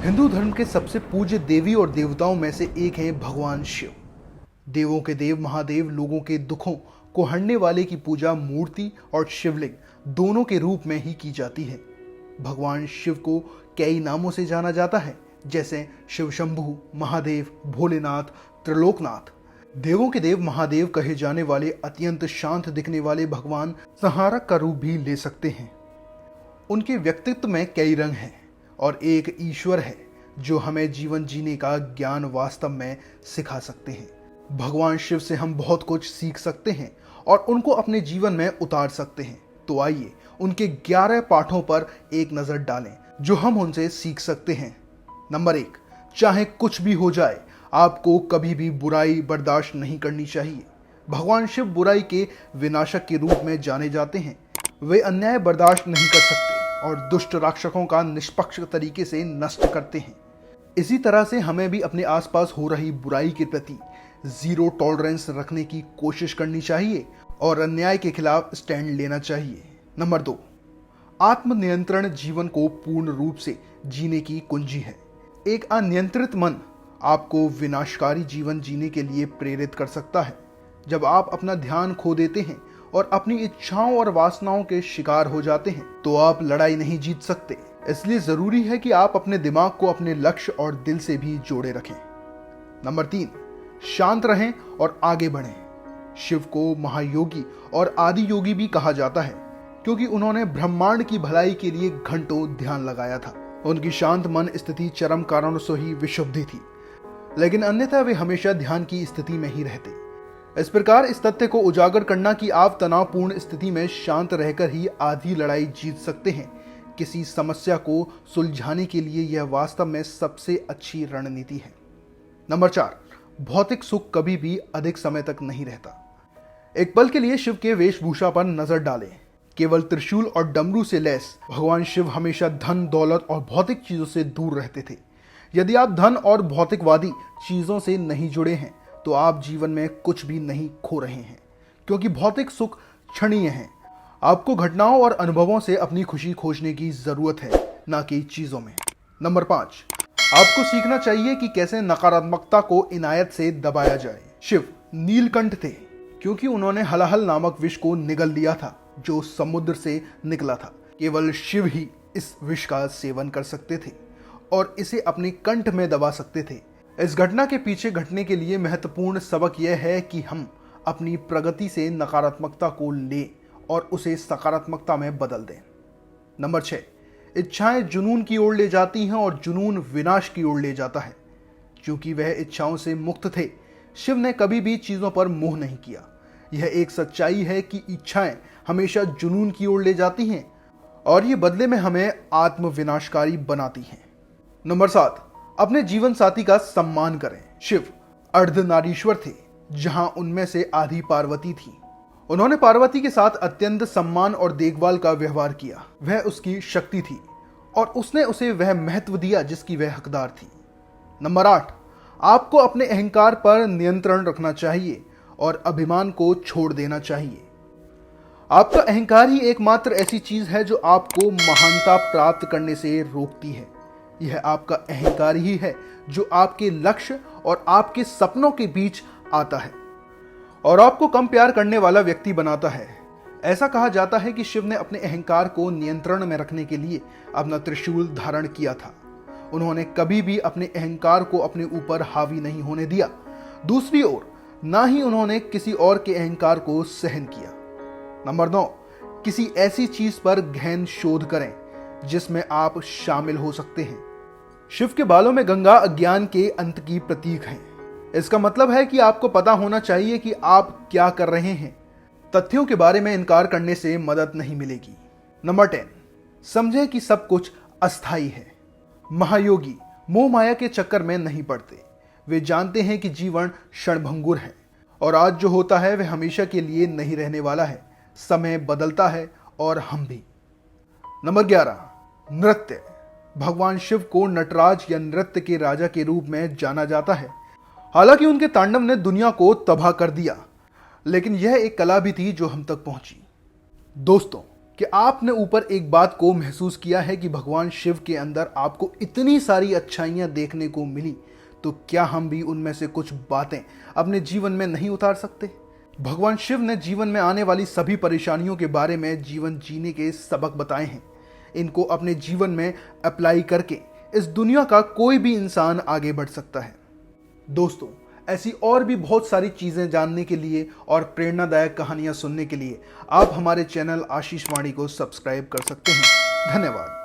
हिंदू धर्म के सबसे पूज्य देवी और देवताओं में से एक हैं भगवान शिव। देवों के देव महादेव लोगों के दुखों को हरने वाले की पूजा मूर्ति और शिवलिंग दोनों के रूप में ही की जाती है। भगवान शिव को कई नामों से जाना जाता है, जैसे शिव शंभु, महादेव, भोलेनाथ, त्रिलोकनाथ। देवों के देव महादेव कहे जाने वाले अत्यंत शांत दिखने वाले भगवान संहारक का रूप भी ले सकते हैं। उनके व्यक्तित्व में कई रंग हैं और एक ईश्वर है जो हमें जीवन जीने का ज्ञान वास्तव में सिखा सकते हैं। भगवान शिव से हम बहुत कुछ सीख सकते हैं और उनको अपने जीवन में उतार सकते हैं। तो आइए उनके 11 पाठों पर एक नजर डालें जो हम उनसे सीख सकते हैं। नंबर 1, चाहे कुछ भी हो जाए, आपको कभी भी बुराई बर्दाश्त नहीं करनी चाहिए। भगवान शिव बुराई के विनाशक के रूप में जाने जाते हैं। वे अन्याय बर्दाश्त नहीं कर सकते और दुष्ट राक्षसों का निष्पक्ष तरीके से नष्ट करते हैं। इसी तरह से हमें भी अपने आसपास हो रही बुराई के प्रति जीरो टॉलरेंस रखने की कोशिश करनी चाहिए और अन्याय के खिलाफ स्टैंड लेना चाहिए। नंबर 2, आत्मनियंत्रण जीवन को पूर्ण रूप से जीने की कुंजी है। एक अनियंत्रित मन आपको विनाशकारी जीवन जीने के लिए प्रेरित कर सकता है। जब आप अपना ध्यान खो देते हैं और अपनी इच्छाओं और वासनाओं के शिकार हो जाते हैं तो आप लड़ाई नहीं जीत सकते। इसलिए जरूरी है कि आप अपने दिमाग को अपने लक्ष्य और दिल से भी जोड़े रखें। नंबर 3, शांत रहें और आगे बढ़ें। शिव को महायोगी और आदि योगी भी कहा जाता है क्योंकि उन्होंने ब्रह्मांड की भलाई के लिए घंटों ध्यान लगाया था। उनकी शांत मन स्थिति चरम कारणों से ही विशुद्ध थी, लेकिन अन्यथा वे हमेशा ध्यान की स्थिति में ही रहते। इस प्रकार इस तथ्य को उजागर करना कि आप तनावपूर्ण स्थिति में शांत रहकर ही आधी लड़ाई जीत सकते हैं, किसी समस्या को सुलझाने के लिए यह वास्तव में सबसे अच्छी रणनीति है। नंबर 4, भौतिक सुख कभी भी अधिक समय तक नहीं रहता। एक पल के लिए शिव के वेशभूषा पर नजर डालें। केवल त्रिशूल और डमरू से लैस भगवान शिव हमेशा धन, दौलत और भौतिक चीजों से दूर रहते थे। यदि आप धन और भौतिकवादी चीजों से नहीं जुड़े हैं तो आप जीवन में कुछ भी नहीं खो रहे हैं, क्योंकि भौतिक सुख क्षणीय है। आपको घटनाओं और अनुभवों से अपनी खुशी खोजने की जरूरत है, ना कि चीजों में। नंबर 5, आपको सीखना चाहिए कि कैसे नकारात्मकता को इनायत से दबाया जाए। शिव नीलकंठ थे क्योंकि उन्होंने हलाहल नामक विष को निगल लिया था जो समुद्र से निकला था। केवल शिव ही इस विष का सेवन कर सकते थे और इसे अपने कंठ में दबा सकते थे। इस घटना के पीछे घटने के लिए महत्वपूर्ण सबक यह है कि हम अपनी प्रगति से नकारात्मकता को लें और उसे सकारात्मकता में बदल दें। नंबर 6, इच्छाएं जुनून की ओर ले जाती हैं और जुनून विनाश की ओर ले जाता है। क्योंकि वह इच्छाओं से मुक्त थे, शिव ने कभी भी चीजों पर मोह नहीं किया। यह एक सच्चाई है कि इच्छाएं हमेशा जुनून की ओर ले जाती हैं और ये बदले में हमें आत्मविनाशकारी बनाती हैं। नंबर 7, अपने जीवन साथी का सम्मान करें। शिव अर्धनारीश्वर थे, जहां उनमें से आधी पार्वती थी। उन्होंने पार्वती के साथ अत्यंत सम्मान और देखभाल का व्यवहार किया। वह उसकी शक्ति थी और उसने उसे वह महत्व दिया जिसकी वह हकदार थी। नंबर 8, आपको अपने अहंकार पर नियंत्रण रखना चाहिए और अभिमान को छोड़ देना चाहिए। आपका अहंकार ही एकमात्र ऐसी चीज है जो आपको महानता प्राप्त करने से रोकती है। यह आपका अहंकार ही है जो आपके लक्ष्य और आपके सपनों के बीच आता है और आपको कम प्यार करने वाला व्यक्ति बनाता है। ऐसा कहा जाता है कि शिव ने अपने अहंकार को नियंत्रण में रखने के लिए अपना त्रिशूल धारण किया था। उन्होंने कभी भी अपने अहंकार को अपने ऊपर हावी नहीं होने दिया। दूसरी ओर ना ही उन्होंने किसी और के अहंकार को सहन किया। नंबर 9, किसी ऐसी चीज पर गहन शोध करें जिसमें आप शामिल हो सकते हैं। शिव के बालों में गंगा अज्ञान के अंत की प्रतीक है। इसका मतलब है कि आपको पता होना चाहिए कि आप क्या कर रहे हैं। तथ्यों के बारे में इनकार करने से मदद नहीं मिलेगी। नंबर 10, समझें कि सब कुछ अस्थायी है। महायोगी मोह माया के चक्कर में नहीं पड़ते। वे जानते हैं कि जीवन क्षणभंगुर है और आज जो होता है वह हमेशा के लिए नहीं रहने वाला है। समय बदलता है और हम भी। नंबर 11, नृत्य। भगवान शिव को नटराज या नृत्य के राजा के रूप में जाना जाता है। हालांकि उनके तांडव ने दुनिया को तबाह कर दिया, लेकिन यह एक कला भी थी जो हम तक पहुंची। दोस्तों, कि आपने ऊपर एक बात को महसूस किया है कि भगवान शिव के अंदर आपको इतनी सारी अच्छाइयाँ देखने को मिली, तो क्या हम भी उनमें से कुछ बातें अपने जीवन में नहीं उतार सकते? भगवान शिव ने जीवन में आने वाली सभी परेशानियों के बारे में जीवन जीने के सबक बताए हैं। इनको अपने जीवन में अप्लाई करके इस दुनिया का कोई भी इंसान आगे बढ़ सकता है। दोस्तों, ऐसी और भी बहुत सारी चीज़ें जानने के लिए और प्रेरणादायक कहानियां सुनने के लिए आप हमारे चैनल आशीष वाणी को सब्सक्राइब कर सकते हैं। धन्यवाद।